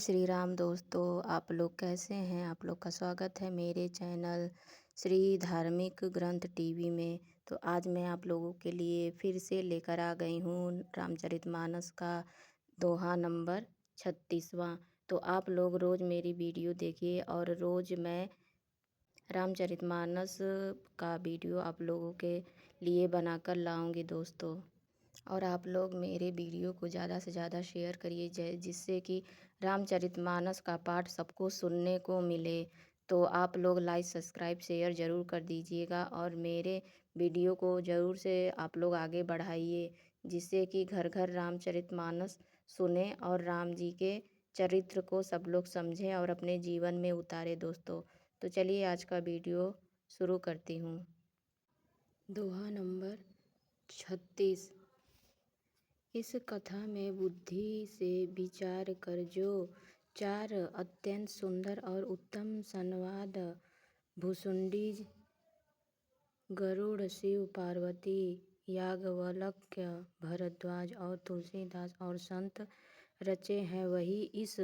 श्री राम दोस्तों, आप लोग कैसे हैं? आप लोग का स्वागत है मेरे चैनल श्री धार्मिक ग्रंथ टीवी में। तो आज मैं आप लोगों के लिए फिर से लेकर आ गई हूँ रामचरितमानस का दोहा नंबर 36वां। तो आप लोग रोज़ मेरी वीडियो देखिए और रोज़ मैं रामचरितमानस का वीडियो आप लोगों के लिए बनाकर लाऊंगी दोस्तों। और आप लोग मेरे वीडियो को ज़्यादा से ज़्यादा शेयर करिए जिससे कि रामचरितमानस का पाठ सबको सुनने को मिले। तो आप लोग लाइक सब्सक्राइब शेयर ज़रूर कर दीजिएगा और मेरे वीडियो को ज़रूर से आप लोग आगे बढ़ाइए, जिससे कि घर घर रामचरितमानस सुने और राम जी के चरित्र को सब लोग समझें और अपने जीवन में उतारे दोस्तों। तो चलिए आज का वीडियो शुरू करती हूँ। दोहा नंबर 36। इस कथा में बुद्धि से विचार कर जो चार अत्यंत सुंदर और उत्तम संवाद भुसुंडी, गरुड़, शिव पार्वती, याज्ञवल्क्य, भरद्वाज और तुलसीदास और संत रचे हैं, वही इस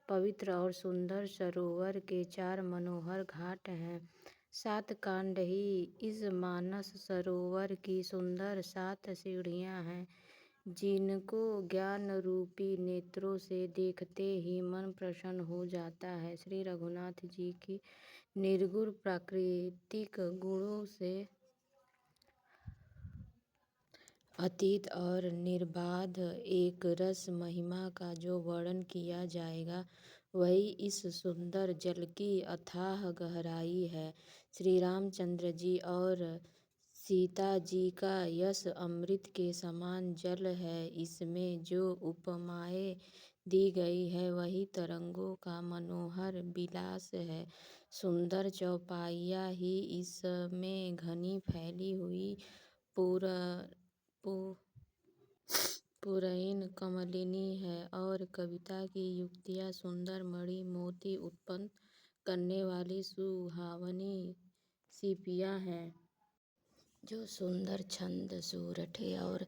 पवित्र और सुंदर सरोवर के चार मनोहर घाट हैं। 7 कांड ही इस मानस सरोवर की सुंदर 7 सीढ़ियां हैं, जिनको ज्ञान रूपी नेत्रों से देखते ही मन प्रसन्न हो जाता है। श्री रघुनाथ जी की निर्गुण प्राकृतिक गुणों से अतीत और निर्बाध एक रस महिमा का जो वर्णन किया जाएगा, वही इस सुंदर जल की अथाह गहराई है। श्री रामचंद्र जी और सीता जी का यश अमृत के समान जल है। इसमें जो उपमाएं दी गई है, वही तरंगों का मनोहर विलास है। सुंदर चौपाइयाँ ही इसमें घनी फैली हुई पुरैन कमलिनी है और कविता की युक्तियाँ सुंदर मणि मोती उत्पन्न करने वाली सुहावनी सीपियाँ हैं। जो सुंदर छंद, सूरठे और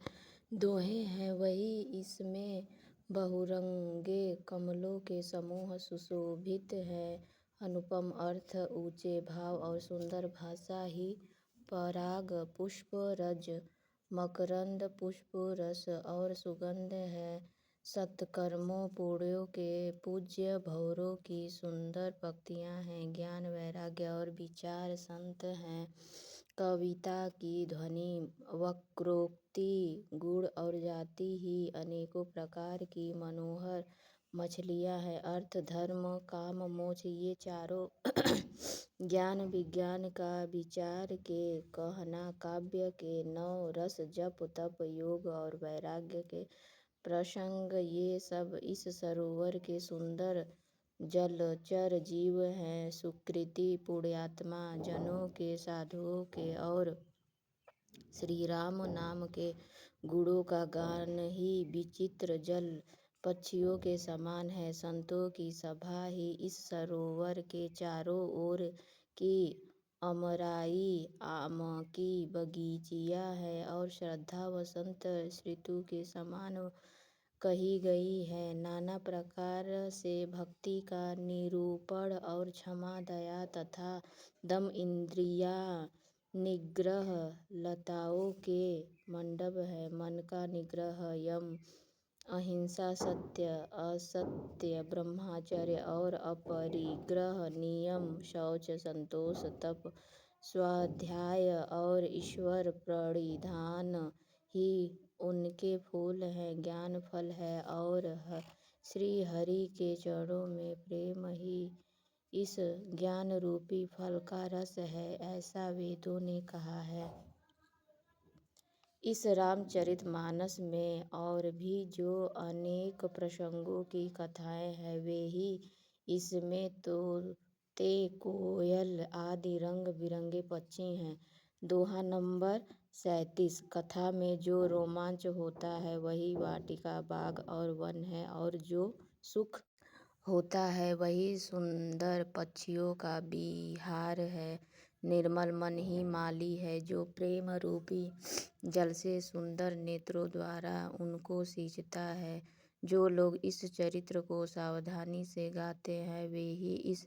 दोहे हैं, वही इसमें बहुरंगे कमलों के समूह सुशोभित हैं। अनुपम अर्थ, ऊंचे भाव और सुंदर भाषा ही पराग, पुष्प, रज, मकरंद, पुष्प रस और सुगंध है। सत्कर्मों, पुण्यों के पूज्य भौरों की सुंदर पंक्तियाँ हैं। ज्ञान, वैराग्य और विचार संत हैं। कविता की ध्वनि, वक्रोक्ति, गुण और जाति ही अनेकों प्रकार की मनोहर मछलियाँ हैं। अर्थ, धर्म, काम, मोक्ष ये चारों ज्ञान विज्ञान का विचार के कहना, काव्य के 9 रस, जप तप योग और वैराग्य के प्रसंग, ये सब इस सरोवर के सुंदर जलचर जीव हैं। सुकृति, पुण्यात्मा जनों के, साधुओं के और श्री राम नाम के गुणों का गान ही विचित्र जल पक्षियों के समान है। संतों की सभा ही इस सरोवर के चारों ओर की अमराई, आम की बगीचियाँ है और श्रद्धा वसंत ऋतु के समान कही गई है। नाना प्रकार से भक्ति का निरूपण और क्षमा, दया तथा दम, इंद्रिया निग्रह लताओं के मंडप है। मन का निग्रह, यम, अहिंसा, सत्य असत्य, ब्रह्मचर्य और अपरिग्रह, नियम, शौच, संतोष, तप, स्वाध्याय और ईश्वर प्रणिधान ही उनके फूल हैं। ज्ञान फल है और श्री हरि के चरणों में प्रेम ही इस ज्ञान रूपी फल का रस है, ऐसा वेदों ने कहा है। इस रामचरितमानस में और भी जो अनेक प्रसंगों की कथाएं हैं, वे ही इसमें तोते, कोयल आदि रंग बिरंगे पक्षी हैं। दोहा नंबर 37। कथा में जो रोमांच होता है, वही वाटिका, बाग और वन है, और जो सुख होता है, वही सुंदर पक्षियों का विहार है। निर्मल मन ही माली है, जो प्रेम रूपी जल से सुंदर नेत्रों द्वारा उनको सींचता है। जो लोग इस चरित्र को सावधानी से गाते हैं वे ही इस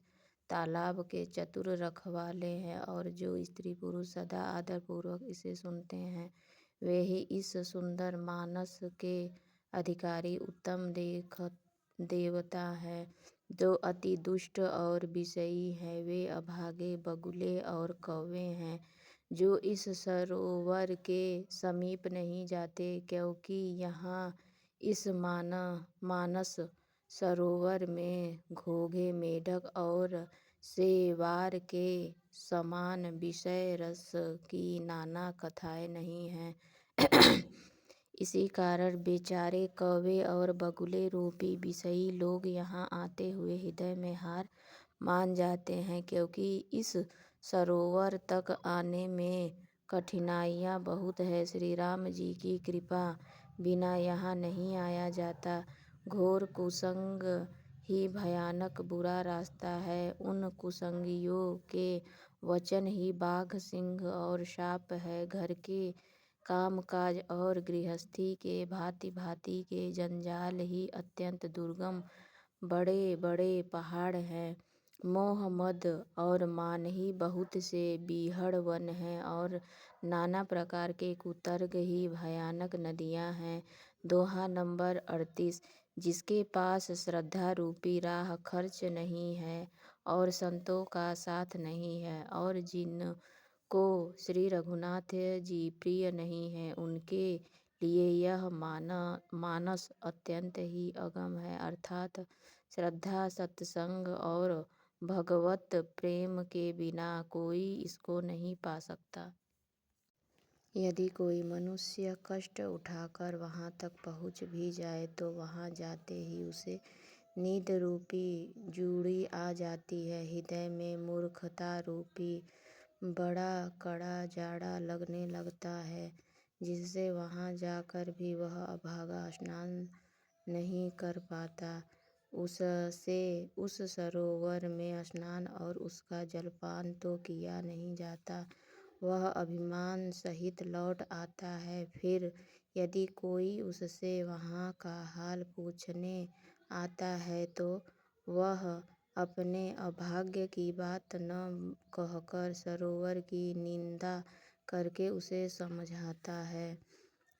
तालाब के चतुर रखवाले हैं, और जो स्त्री पुरुष सदा आदरपूर्वक इसे सुनते हैं वे ही इस सुंदर मानस के अधिकारी उत्तम देवता है। जो अति दुष्ट और विषयी हैं वे अभागे बगुले और कौवे हैं, जो इस सरोवर के समीप नहीं जाते, क्योंकि यहाँ इस मानस सरोवर में घोंघे, मेढक और शैवाल के समान विषय रस की नाना कथाएं नहीं हैं। इसी कारण बेचारे कौवे और बगुले रूपी विषयी लोग यहाँ आते हुए हृदय में हार मान जाते हैं, क्योंकि इस सरोवर तक आने में कठिनाइयाँ बहुत है। श्री राम जी की कृपा बिना यहाँ नहीं आया जाता। घोर कुसंग ही भयानक बुरा रास्ता है। उन कुसंगियों के वचन ही बाघ, सिंह और सांप है। घर के कामकाज और गृहस्थी के भांति भांति के जंजाल ही अत्यंत दुर्गम बड़े बड़े पहाड़ हैं। मोह, मद और मान ही बहुत से बीहड़ वन हैं, और नाना प्रकार के कुतर्क ही भयानक नदियाँ हैं। दोहा नंबर 38। जिसके पास श्रद्धा रूपी राह खर्च नहीं है और संतों का साथ नहीं है, और जिनको श्री रघुनाथ जी प्रिय नहीं है, उनके लिए यह मानस अत्यंत ही अगम है। अर्थात श्रद्धा, सत्संग और भगवत प्रेम के बिना कोई इसको नहीं पा सकता। यदि कोई मनुष्य कष्ट उठाकर वहाँ तक पहुँच भी जाए तो वहाँ जाते ही उसे नींद रूपी जूड़ी आ जाती है। हृदय में मूर्खता रूपी बड़ा कड़ा जाड़ा लगने लगता है, जिससे वहाँ जाकर भी वह अभागा स्नान नहीं कर पाता। उससे उस सरोवर में स्नान और उसका जलपान तो किया नहीं जाता। वह अभिमान सहित लौट आता है। फिर यदि कोई उससे वहाँ का हाल पूछने आता है तो वह अपने अभाग्य की बात न कहकर सरोवर की निंदा करके उसे समझाता है।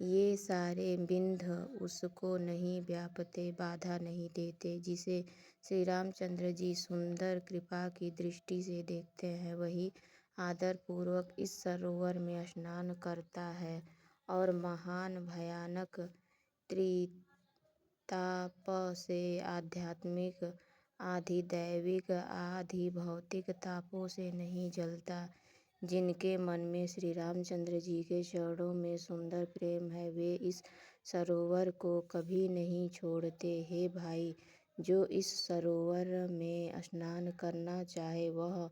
ये सारे बिंध उसको नहीं व्यापते, बाधा नहीं देते। जिसे श्री रामचंद्र जी सुंदर कृपा की दृष्टि से देखते हैं वही आदर पूर्वक इस सरोवर में स्नान करता है, और महान भयानक त्रिताप से आध्यात्मिक, आधिदैविक, आधिभौतिक तापों से नहीं जलता। जिनके मन में श्री रामचंद्र जी के चरणों में सुंदर प्रेम है वे इस सरोवर को कभी नहीं छोड़ते। हे भाई, जो इस सरोवर में स्नान करना चाहे वह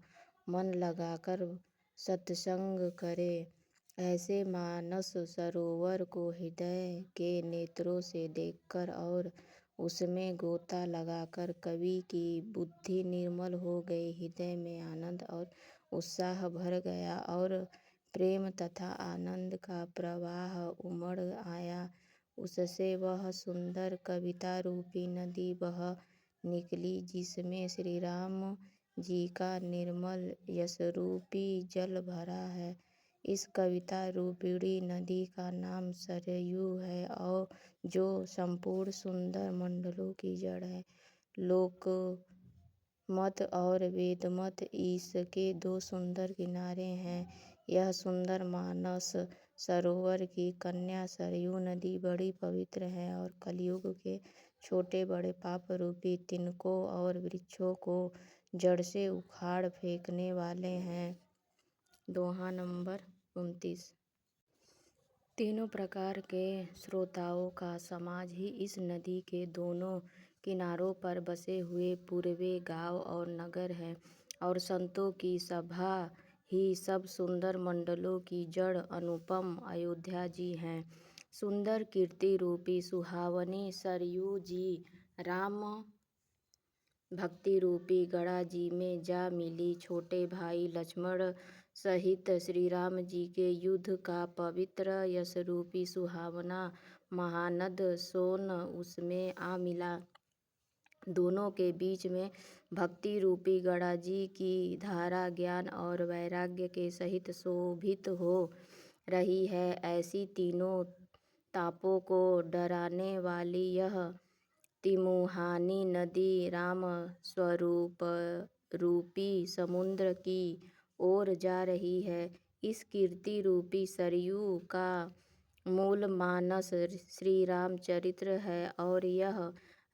मन लगाकर सत्संग करे। ऐसे मानस सरोवर को हृदय के नेत्रों से देखकर और उसमें गोता लगाकर कवि की बुद्धि निर्मल हो गई, हृदय में आनंद और उत्साह भर गया और प्रेम तथा आनंद का प्रवाह उमड़ आया। उससे वह सुंदर कविता रूपी नदी बह निकली, जिसमें श्री राम जी का निर्मल यशरूपी जल भरा है। इस कविता रूपिणी नदी का नाम सरयू है, और जो संपूर्ण सुंदर मंडलों की जड़ है। लोक मत और वेदमत इसके दो सुंदर किनारे हैं। यह सुंदर मानस सरोवर की कन्या सरयू नदी बड़ी पवित्र है, और कलयुग के छोटे बड़े पाप रूपी तिनकों और वृक्षों को जड़ से उखाड़ फेंकने वाले हैं। दोहा नंबर 29। तीनों प्रकार के श्रोताओं का समाज ही इस नदी के दोनों किनारों पर बसे हुए पूर्वे गांव और नगर है, और संतों की सभा ही सब सुंदर मंडलों की जड़ अनुपम अयोध्या जी हैं। सुंदर कीर्ति रूपी सुहावनी सरयू जी राम भक्ति रूपी गड़ा जी में जा मिली। छोटे भाई लक्ष्मण सहित श्री राम जी के युद्ध का पवित्र यशरूपी सुहावना महानद सोन उसमें आ मिला। दोनों के बीच में भक्ति रूपी गणा जी की धारा ज्ञान और वैराग्य के सहित शोभित हो रही है। ऐसी तीनों तापों को डराने वाली यह तिमुहानी नदी राम स्वरूप रूपी समुद्र की ओर जा रही है। इस कीर्ति रूपी सरयू का मूल मानस श्री रामचरित्र है और यह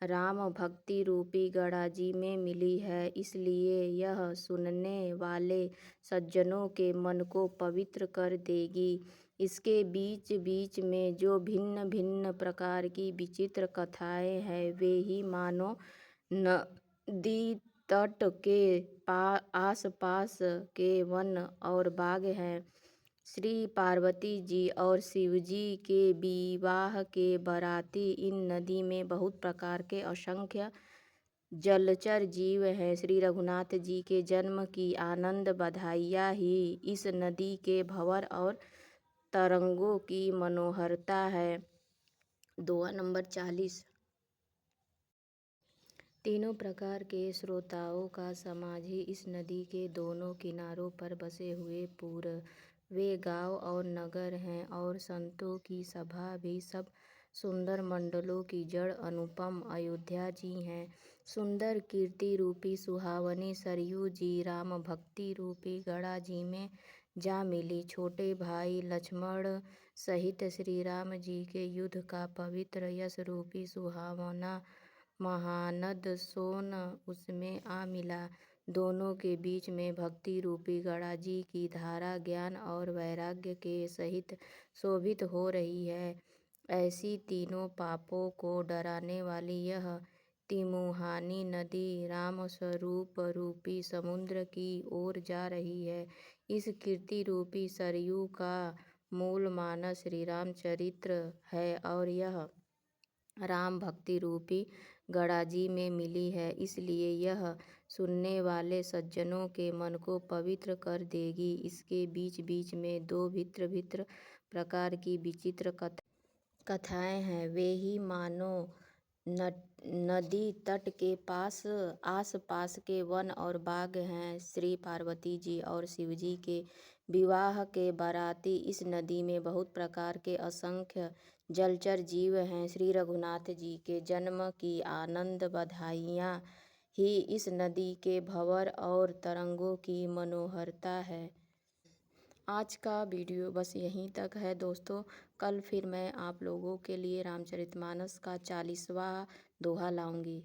राम भक्ति रूपी गणा जी में मिली है, इसलिए यह सुनने वाले सज्जनों के मन को पवित्र कर देगी। इसके बीच बीच में जो भिन्न भिन्न प्रकार की विचित्र कथाएं हैं वे ही मानो नदी तट के आस पास के वन और बाग हैं। श्री पार्वती जी और शिव जी के विवाह के बाराती इन नदी में बहुत प्रकार के असंख्य जलचर जीव हैं। श्री रघुनाथ जी के जन्म की आनंद बधाइयाँ ही इस नदी के भंवर और तरंगों की मनोहरता है। दोहा नंबर 40। तीनों प्रकार के श्रोताओं का समाज ही इस नदी के दोनों किनारों पर बसे हुए पूर्वे गांव और नगर हैं और संतों की सभा भी सब सुंदर मंडलों की जड़ अनुपम अयोध्या जी हैं। सुंदर कीर्ति रूपी सुहावनी सरयू जी राम भक्ति रूपी गणा जी में जा मिली। छोटे भाई लक्ष्मण सहित श्री राम जी के युद्ध का पवित्र यश रूपी सुहावना महानद सोन उसमें आ मिला। दोनों के बीच में भक्ति रूपी गणा जी की धारा ज्ञान और वैराग्य के सहित शोभित हो रही है। ऐसी तीनों पापों को डराने वाली यह तिमुहानी नदी राम स्वरूप रूपी समुद्र की ओर जा रही है। इस कीर्ति रूपी सरयू का मूल मानस श्री रामचरित्र है और यह राम भक्ति रूपी गणा जी में मिली है, इसलिए यह सुनने वाले सज्जनों के मन को पवित्र कर देगी। इसके बीच बीच में दो भिन्न भिन्न प्रकार की विचित्र कथाएं हैं, वे ही मानो नदी तट के आस पास के वन और बाग हैं। श्री पार्वती जी और शिव जी के विवाह के बाराती इस नदी में बहुत प्रकार के असंख्य जलचर जीव हैं। श्री रघुनाथ जी के जन्म की आनंद बधाइयाँ ही इस नदी के भंवर और तरंगों की मनोहरता है। आज का वीडियो बस यहीं तक है दोस्तों। कल फिर मैं आप लोगों के लिए रामचरितमानस का 40वां दोहा लाऊंगी।